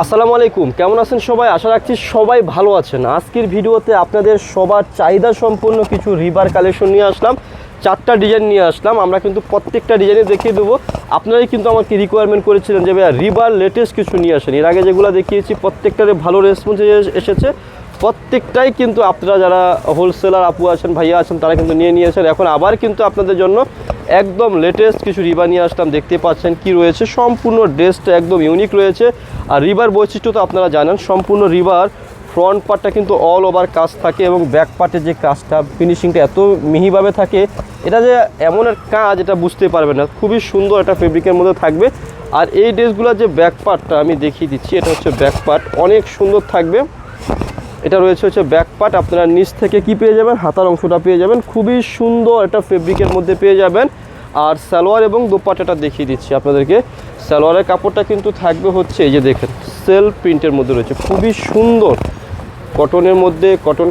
আসসালামু আলাইকুম, কেমন আছেন সবাই? আশা রাখছি সবাই ভালো আছেন। আজকের ভিডিওতে আপনাদের সবার চাহিদা সম্পন্ন কিছু রিবার কালেকশন নিয়ে আসলাম। 4টা ডিজাইন নিয়ে আসলাম। আমরা কিন্তু প্রত্যেকটা ডিজাইনে দেখিয়ে দেবো। আপনারাই কিন্তু আমাকে রিকোয়ারমেন্ট করেছিলেন যে ভাইয়া রিবার লেটেস্ট কিছু নিয়ে আসেন। এর আগে যেগুলো দেখিয়েছি প্রত্যেকটারে ভালো রেসপন্স এসেছে। প্রত্যেকটাই কিন্তু আপনারা যারা হোলসেলার আপু আছেন, ভাইয়া আছেন, তারা কিন্তু নিয়েছেন। এখন আবার কিন্তু আপনাদের জন্য একদম লেটেস্ট কিছু রিবার নিয়ে আসলাম। দেখতে পাচ্ছেন কি রয়েছে, সম্পূর্ণ ড্রেসটা একদম ইউনিক রয়েছে। আর রিবার বৈশিষ্ট্য তো আপনারা জানেন, সম্পূর্ণ রিবার ফ্রন্ট পার্টটা কিন্তু অল ওভার কাজ থাকে এবং ব্যাক পার্টের যে কাজটা ফিনিশিংটা এত মিহিভাবে থাকে, এটা যে এমন এক কাজ এটা বুঝতে পারবেন না। খুবই সুন্দর একটা ফেব্রিকের মধ্যে থাকবে। আর এই ড্রেসগুলোর যে ব্যাক পার্টটা আমি দেখিয়ে দিচ্ছি, এটা হচ্ছে ব্যাক পার্ট, অনেক সুন্দর থাকবে। এটা রয়েছে হচ্ছে ব্যাক পার্ট। আপনারা নিচ থেকে কি পেয়ে যাবেন, হাতার অংশটা পেয়ে যাবেন, খুবই সুন্দর একটা ফেব্রিকের মধ্যে পেয়ে যাবেন। আর সালোয়ার এবং দোপাট্টাটা দেখিয়ে দিচ্ছি আপনাদেরকে। সালোয়ারের কাপড়টা কিন্তু থাকবে হচ্ছে এই যে দেখেন সেলফ প্রিন্টের মধ্যে রয়েছে, খুবই সুন্দর কটনের মধ্যে, কটন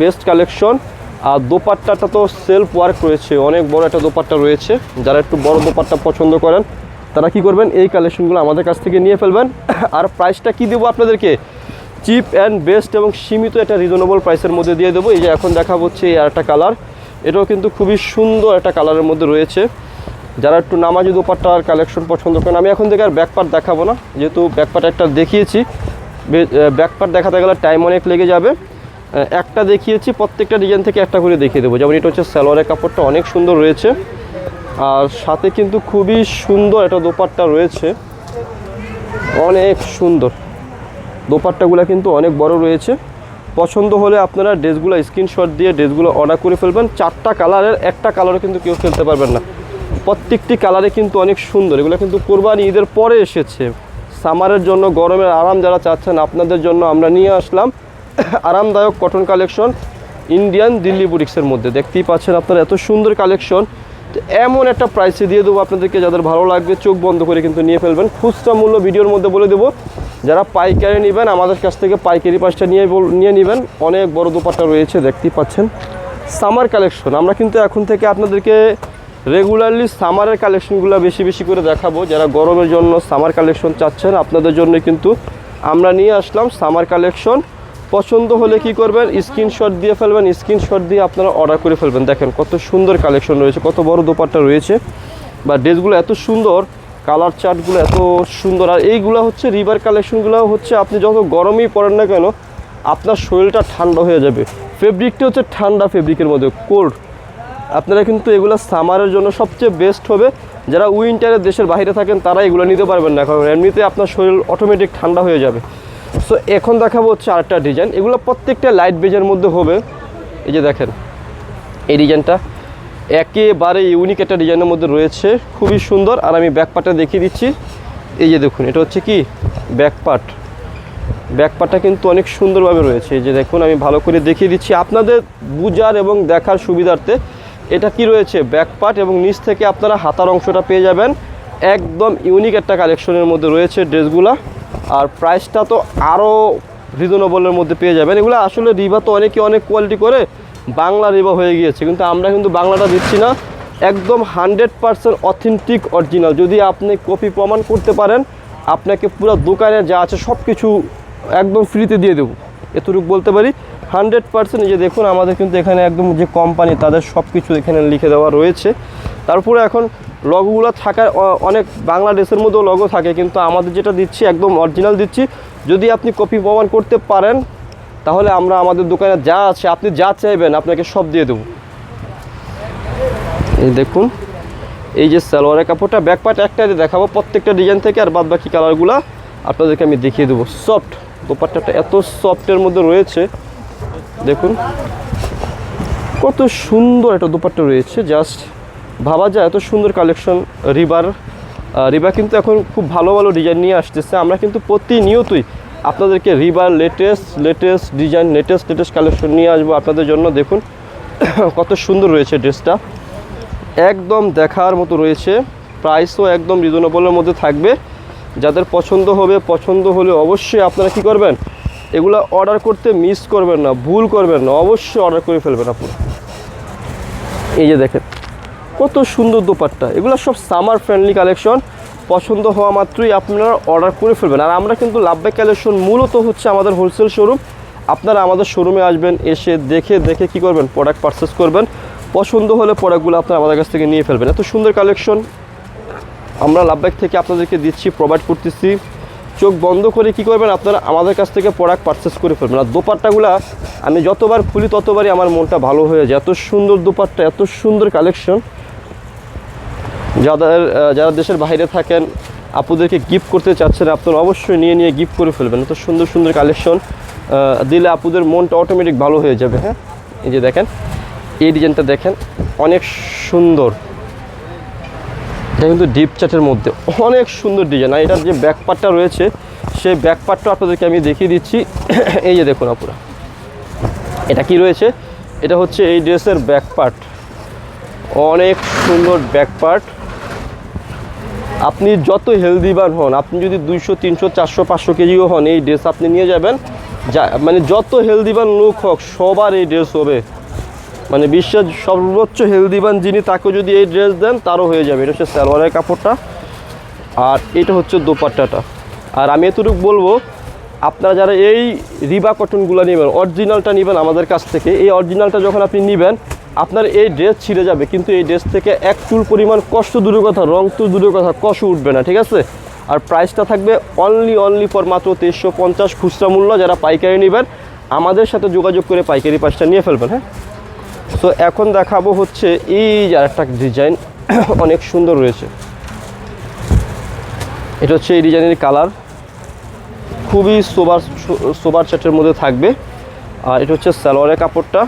বেস্ট কালেকশন। আর দোপাট্টাটা তো সেলফ ওয়ার্ক রয়েছে, অনেক বড় একটা দোপাট্টা রয়েছে। যারা একটু বড় দোপাট্টা পছন্দ করেন তারা কি করবেন, এই কালেকশনগুলো আমাদের কাছ থেকে নিয়ে ফেলবেন। আর প্রাইসটা কি দেবো আপনাদেরকে, চিপ অ্যান্ড বেস্ট এবং সীমিত একটা রিজনেবল প্রাইসের মধ্যে দিয়ে দেবো। এই যে এখন দেখাবো হচ্ছে এই একটা কালার, এটাও কিন্তু খুবই সুন্দর একটা কালারের মধ্যে রয়েছে। যারা একটু নামাজি দোপাট্টার কালেকশন পছন্দ করেন, আমি এখন থেকে আর ব্যাকপার্ট দেখাবো না, যেহেতু ব্যাকপার্ট একটা দেখিয়েছি। ব্যাকপার্ট দেখাতে গেলে টাইম অনেক লেগে যাবে। একটা দেখিয়েছি, প্রত্যেকটা ডিজাইন থেকে একটা করে দেখিয়ে দেবো। যেমন এটা হচ্ছে সালোয়ারের কাপড়টা অনেক সুন্দর রয়েছে, আর সাথে কিন্তু খুবই সুন্দর একটা দোপাট্টা রয়েছে, অনেক সুন্দর। দোপাট্টাগুলো কিন্তু অনেক বড় রয়েছে। পছন্দ হলে আপনারা ড্রেসগুলো স্ক্রিনশট দিয়ে ড্রেসগুলো অর্ডার করে ফেলবেন। 4টা কালারের একটা কালারও কিন্তু কেউ ফেলতে পারবেন না, প্রত্যেকটি কালারে কিন্তু অনেক সুন্দর। এগুলো কিন্তু কোরবানি ঈদের পরে এসেছে, সামারের জন্য গরমের আরাম যারা চাচ্ছেন আপনাদের জন্য আমরা নিয়ে আসলাম আরামদায়ক কটন কালেকশন ইন্ডিয়ান দিল্লি বুটিক্সের মধ্যে। দেখতেই পাচ্ছেন আপনারা এত সুন্দর কালেকশন। তো এমন একটা প্রাইসে দিয়ে দেবো আপনাদেরকে, যাদের ভালো লাগবে চোখ বন্ধ করে কিন্তু নিয়ে ফেলবেন। খুচরা মূল্য ভিডিওর মধ্যে বলে দেবো। যারা পাইকারি নেবেন আমাদের কাছ থেকে পাইকারি পাঁচটা নিয়ে নেবেন। অনেক বড় দোপাট্টা রয়েছে, দেখতেই পাচ্ছেন। সামার কালেকশন আমরা কিন্তু এখন থেকে আপনাদেরকে রেগুলারলি সামারের কালেকশনগুলো বেশি করে দেখাবো। যারা গরমের জন্য সামার কালেকশন চাচ্ছেন আপনাদের জন্য কিন্তু আমরা নিয়ে আসলাম সামার কালেকশন। পছন্দ হলে কি করবেন, স্ক্রিনশট দিয়ে ফেলবেন, স্ক্রিনশট দিয়ে আপনারা অর্ডার করে ফেলবেন। দেখেন কত সুন্দর কালেকশন রয়েছে, কত বড় দোপাট্টা রয়েছে, বা ড্রেসগুলো এত সুন্দর, কালার চার্টগুলো এত সুন্দর। আর এইগুলো হচ্ছে রিবার কালেকশনগুলো হচ্ছে আপনি যত গরমেই পরেন না কেন আপনার শরীরটা ঠান্ডা হয়ে যাবে। ফেব্রিকটা হচ্ছে ঠান্ডা ফেব্রিকের মধ্যে, কোল্ড। আপনারা কিন্তু এগুলো সামারের জন্য সবচেয়ে বেস্ট হবে। যারা উইন্টারে দেশের বাইরে থাকেন তারা এগুলো নিতে পারবেন না, কারণ এমনিতে আপনার শরীর অটোমেটিক ঠান্ডা হয়ে যাবে। সো এখন দেখাবো হচ্ছে আরেকটা ডিজাইন, এগুলো প্রত্যেকটা লাইট বেজের মধ্যে হবে। এই যে দেখেন এই ডিজাইনটা একেবারে ইউনিক একটা ডিজাইনের মধ্যে রয়েছে, খুবই সুন্দর। আর আমি ব্যাক পার্টটা দেখিয়ে দিচ্ছি। এই যে দেখুন এটা হচ্ছে কি ব্যাক পার্ট, ব্যাক পার্টটা কিন্তু অনেক সুন্দরভাবে রয়েছে। এই যে দেখুন আমি ভালো করে দেখিয়ে দিচ্ছি আপনাদের বুঝার এবং দেখার সুবিধার্থে। এটা কি রয়েছে ব্যাক পার্ট, এবং নিচ থেকে আপনারা হাতার অংশটা পেয়ে যাবেন। একদম ইউনিক একটা কালেকশনের মধ্যে রয়েছে ড্রেসগুলা। আর প্রাইসটা তো আরও রিজনেবলের মধ্যে পেয়ে যাবেন। এগুলো আসলে রিবা তো অনেকে অনেক কোয়ালিটি করে বাংলা রিবা হয়ে গিয়েছে, কিন্তু আমরা কিন্তু বাংলাটা দিচ্ছি না, একদম 100% অথেন্টিক অরিজিনাল। যদি আপনি কপি প্রমাণ করতে পারেন আপনাকে পুরো দোকানে যা আছে সব কিছু একদম ফ্রিতে দিয়ে দেবো, এতটুকু বলতে পারি 100%। এই যে দেখুন আমাদের কিন্তু এখানে একদম যে কোম্পানি তাদের সব কিছু এখানে লিখে দেওয়া রয়েছে। তারপরে এখন লগোগুলো থাকার অনেক বাংলা ড্রেসের মধ্যেও লগো থাকে, কিন্তু আমাদের যেটা দিচ্ছি একদম অরিজিনাল দিচ্ছি। যদি আপনি কপি প্রমাণ করতে পারেন তাহলে আমরা আমাদের দোকানে যা আছে আপনি যা চাইবেন আপনাকে সব দিয়ে দেবো। এই দেখুন এই যে সালোয়ারের কাপড়টা, ব্যাক পার্ট একটাই দেখাবো প্রত্যেকটা ডিজাইন থেকে, আর বাদ বাকি কালারগুলো আপনাদেরকে আমি দেখিয়ে দেবো। সফট দোপাট্টাটা এত সফটের মধ্যে রয়েছে, দেখুন কত সুন্দর একটা দোপাট্টা রয়েছে, জাস্ট ভাবা যায় এত সুন্দর কালেকশন। রিবা কিন্তু এখন খুব ভালো ভালো ডিজাইন নিয়ে আসতেছে। আমরা কিন্তু প্রতিনিয়তই আপনাদেরকে রিবার লেটেস্ট ডিজাইন, লেটেস্ট কালেকশন নিয়ে আসবো আপনাদের জন্য। দেখুন কত সুন্দর রয়েছে ড্রেসটা, একদম দেখার মতো রয়েছে। প্রাইসও একদম রিজনেবলের মধ্যে থাকবে। যাদের পছন্দ হলে অবশ্যই আপনারা কি করবেন, এগুলো অর্ডার করতে মিস করবেন না, ভুল করবেন না, অবশ্যই অর্ডার করে ফেলবেন আপনারা। এই যে দেখেন কত সুন্দর দোপাট্টা, এগুলো সব সামার ফ্রেন্ডলি কালেকশন। পছন্দ হওয়া মাত্রই আপনারা অর্ডার করে ফেলবেন। আর আমরা কিন্তু লাভবাই কালেকশন মূলত হচ্ছে আমাদের হোলসেল শোরুম। আপনারা আমাদের শোরুমে আসবেন, এসে দেখে কী করবেন, প্রোডাক্ট পারচেস করবেন। পছন্দ হলে প্রোডাক্টগুলো আপনারা আমাদের কাছ থেকে নিয়ে ফেলবেন। এত সুন্দর কালেকশন আমরা লাভবাই থেকে আপনাদেরকে দিচ্ছি, প্রোভাইড করতেছি। চোখ বন্ধ করে কী করবেন, আপনারা আমাদের কাছ থেকে প্রোডাক্ট পারচেস করে ফেলবেন। আর দোপাট্টাগুলা আমি যতবার খুলি ততবারই আমার মনটা ভালো হয়ে যায়। এত সুন্দর দোপাট্টা, এত সুন্দর কালেকশন। যারা দেশের বাইরে থাকেন, আপুদেরকে গিফট করতে চাচ্ছেন, আপনারা অবশ্যই নিয়ে গিফট করে ফেলবেন। এত সুন্দর সুন্দর কালেকশন দিলে আপুদের মনটা অটোমেটিক ভালো হয়ে যাবে। হ্যাঁ, এই যে দেখেন, এই ডিজাইনটা দেখেন, অনেক সুন্দর। এটা কিন্তু ডিপ চাটের মধ্যে অনেক সুন্দর ডিজাইন। আর এটার যে ব্যাকপার্টটা রয়েছে, সেই ব্যাকপার্টটা আপনাদেরকে আমি দেখিয়ে দিচ্ছি। এই যে দেখুন আপুরা, এটা কি রয়েছে, এটা হচ্ছে এই ড্রেসের ব্যাকপার্ট। অনেক সুন্দর ব্যাকপার্ট। আপনি যত হেলদিবান হন, আপনি যদি 200, 300, 400, 500 কেজিও হন, এই ড্রেস আপনি নিয়ে যাবেন। মানে যত হেলদিবান লোক হোক, সবার এই ড্রেস হবে। মানে বিশ্বের সর্বোচ্চ হেলদিবান যিনি, তাকে যদি এই ড্রেস দেন তারও হয়ে যাবে। এটা হচ্ছে সালোয়ারের কাপড়টা, আর এটা হচ্ছে দোপাট্টাটা। আর আমি এতটুকু বলবো, আপনারা যারা এই রিবা কটনগুলো নেবেন, অরিজিনালটা নেবেন আমাদের কাছ থেকে, এই অরিজিনালটা যখন আপনি নেবেন, আপনার এই ড্রেস ছিঁড়ে যাবে, কিন্তু এই ড্রেস থেকে এক চুল পরিমাণ কষ্ট দূরের কথা, রং তো দূরের কথা, কষ্ট উঠবে না, ঠিক আছে। আর প্রাইসটা থাকবে অনলি ফর মাত্র 2350 খুচরা মূল্য। যারা পাইকারি নেবেন, আমাদের সাথে যোগাযোগ করে পাইকারি প্রাইসটা নিয়ে ফেলবেন। হ্যাঁ, তো এখন দেখাবো হচ্ছে এই যে আরেকটা ডিজাইন, অনেক সুন্দর রয়েছে। এটা হচ্ছে এই ডিজাইনের কালার, খুবই সোবার চাটের মধ্যে থাকবে। আর এটা হচ্ছে সালোয়ারের কাপড়টা,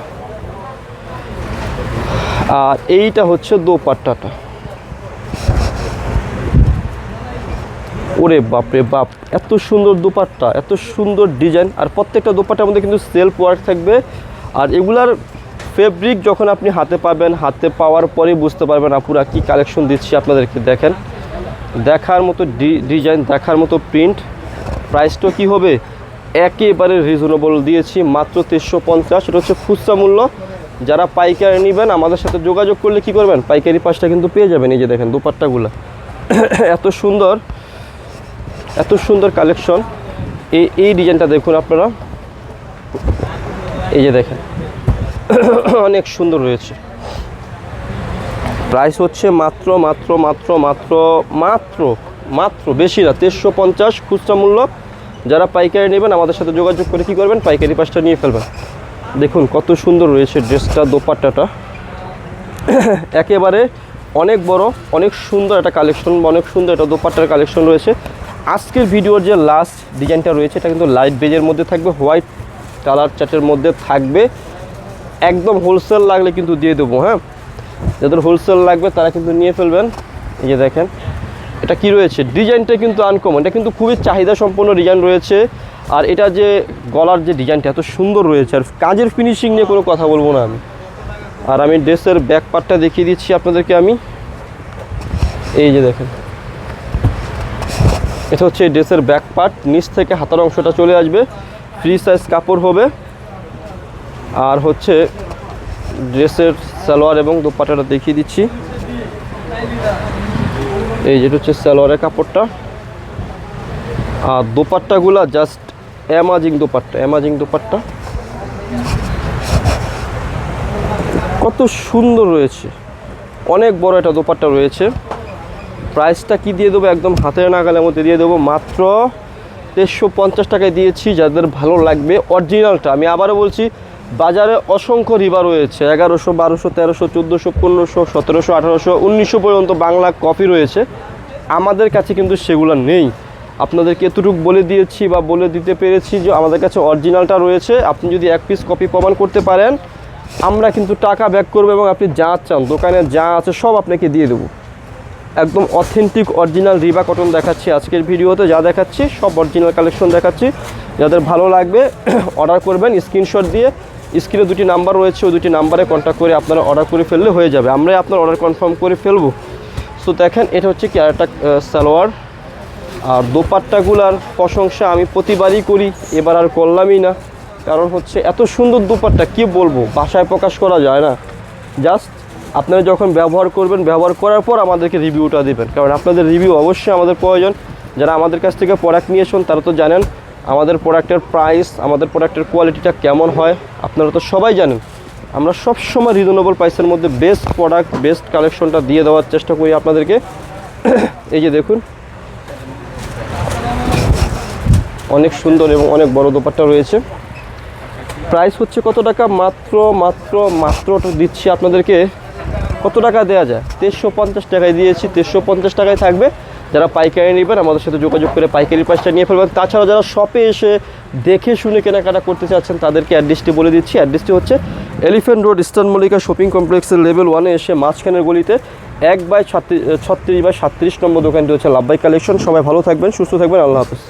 আর এইটা হচ্ছে দোপাট্টাটা। ওরে বাপরে বাপ, এত সুন্দর দোপাট্টা, এত সুন্দর ডিজাইন। আর প্রত্যেকটা দোপাট্টার মধ্যে কিন্তু সেলফ ওয়ার্ক থাকবে। আর এগুলার ফেব্রিক যখন আপনি হাতে পাবেন, হাতে পাওয়ার পরেই বুঝতে পারবেন আপুরা কি কালেকশন দিচ্ছি আপনাদেরকে। দেখেন, দেখার মতো ডিজাইন, দেখার মতো প্রিন্ট। প্রাইসটা কি হবে, একেবারে রিজনেবল দিয়েছি, মাত্র 2350। এটা হচ্ছে খুচরা মূল্য। যারা পাইকারি নেবেন, আমাদের সাথে যোগাযোগ করলে কি করবেন, পাইকারি পাশটা কিন্তু পেয়ে যাবেন। এই যে দেখেন দোপাট্টাগুলো, এত সুন্দর, এত সুন্দর কালেকশন। এই ডিজাইনটা দেখুন আপনারা, এই যে দেখেন, অনেক সুন্দর রয়েছে। প্রাইস হচ্ছে মাত্র বেশি না, 2350 খুচরা মূল্য। যারা পাইকারি নেবেন, আমাদের সাথে যোগাযোগ করে কি করবেন, পাইকারি পাশটা নিয়ে ফেলবেন। দেখুন কত সুন্দর রয়েছে ড্রেসটা, দোপাট্টাটা একেবারে অনেক বড়, অনেক সুন্দর একটা কালেকশন, অনেক সুন্দর একটা দোপাট্টার কালেকশন রয়েছে। আজকের ভিডিওর যে লাস্ট ডিজাইনটা রয়েছে, এটা কিন্তু লাইট বেজের মধ্যে থাকবে, হোয়াইট কালার চার্টের মধ্যে থাকবে। একদম হোলসেল লাগলে কিন্তু দিয়ে দেবো। হ্যাঁ, যাদের হোলসেল লাগবে তারা কিন্তু নিয়ে ফেলবেন। এই যে দেখেন, এটা কি রয়েছে, ডিজাইনটা কিন্তু আনকমন, এটা কিন্তু খুবই চাহিদা সম্পন্ন ডিজাইন রয়েছে। আর এটা যে গলার যে ডিজাইনটা এত সুন্দর রয়েছে, আর কাজের ফিনিশিং নিয়ে কোনো কথা বলবো না আমি। আর আমি ড্রেসের ব্যাক পার্টটা দেখিয়ে দিচ্ছি আপনাদেরকে আমি। এই যে দেখেন, এটা হচ্ছে এই ড্রেসের ব্যাক পার্ট, নিচ থেকে হাতার অংশটা চলে আসবে, ফ্রি সাইজ কাপড় হবে। আর হচ্ছে ড্রেসের সালোয়ার এবং দোপাট্টাটা দেখিয়ে দিচ্ছি। এই যেটা হচ্ছে সালোয়ারের কাপড়টা। আর দোপাট্টাগুলা জাস্ট অ্যামাজিং দোপাট্টা, কত সুন্দর রয়েছে, অনেক বড় একটা দোপাট্টা রয়েছে। প্রাইসটা কি দিয়ে দেবো, একদম হাতের নাগালের মধ্যে দিয়ে দেবো, মাত্র 2350 টাকায় দিয়েছি। যাদের ভালো লাগবে অরিজিনালটা, আমি আবারও বলছি, বাজারে অসংখ্য রিবা রয়েছে, 1100, 1200, 1300, 1400, 1500, 1700, 1800, 1900 পর্যন্ত বাংলা কপি রয়েছে। আমাদের কাছে কিন্তু সেগুলো নেই। আপনাদেরকে এতটুকু বলে দিয়েছি বা বলে দিতে পেরেছি যে আমাদের কাছে অরিজিনালটা রয়েছে। আপনি যদি এক পিস কপি প্রমাণ করতে পারেন, আমরা কিন্তু টাকা ব্যাক করবো, এবং আপনি যা চান দোকানে যা আছে সব আপনাকে দিয়ে দেবো। একদম অথেন্টিক অরিজিনাল রিবা কটন দেখাচ্ছি আজকের ভিডিওতে, যা দেখাচ্ছি সব অরিজিনাল কালেকশন দেখাচ্ছি। যাদের ভালো লাগবে অর্ডার করবেন, স্ক্রিনশট দিয়ে স্ক্রিনে দুটি নাম্বার রয়েছে, ওই দুটি নাম্বারে কন্ট্যাক্ট করে আপনারা অর্ডার করে ফেললে হয়ে যাবে, আমরাই আপনার অর্ডার কনফার্ম করে ফেলবো। সো দেখেন, এটা হচ্ছে কি আরেকটা সালোয়ার। আর দোপাট্টাগুলার প্রশংসা আমি প্রতিবারই করি, এবার আর করলামই না, কারণ হচ্ছে এত সুন্দর দোপাট্টা কি বলবো, ভাষায় প্রকাশ করা যায় না। জাস্ট আপনারা যখন ব্যবহার করবেন, ব্যবহার করার পর আমাদেরকে রিভিউটা দিবেন, কারণ আপনাদের রিভিউ অবশ্যই আমাদের প্রয়োজন। যারা আমাদের কাছ থেকে প্রোডাক্ট নিয়েছেন তারা তো জানেন আমাদের প্রোডাক্টের প্রাইস, আমাদের প্রোডাক্টের কোয়ালিটিটা কেমন হয়, আপনারা তো সবাই জানেন। আমরা সবসময় রিজনেবল প্রাইসের মধ্যে বেস্ট প্রোডাক্ট, বেস্ট কালেকশনটা দিয়ে দেওয়ার চেষ্টা করি আপনাদেরকে। এই যে দেখুন, অনেক সুন্দর এবং অনেক বড় দোপাট্টা রয়েছে। প্রাইস হচ্ছে কত টাকা? মাত্র দিচ্ছি আপনাদেরকে। কত টাকা দেওয়া যায়? 1350 টাকায় দিয়েছি, 1350 টাকায় থাকবে। যারা পাইকারি নেবেন আমাদের সাথে যোগাযোগ করে পাইকারি প্রাইসটা নিয়ে ফেলবেন। তাছাড়া যারা শপে এসে দেখে শুনে কেনাকাটা করতে চাচ্ছেন তাদেরকে অ্যাড্রেসটি বলে দিচ্ছি। অ্যাড্রেসটি হচ্ছে elephant road, eastern Mallika shopping কমপ্লেক্সের লেভেল 1-এ এসে মাঝখানের গলিতে 1/36/37 নম্বর দোকানটি হচ্ছে লাভবাই কালেকশন। সবাই ভালো থাকবেন, সুস্থ থাকবেন, আল্লাহ হাফেজ।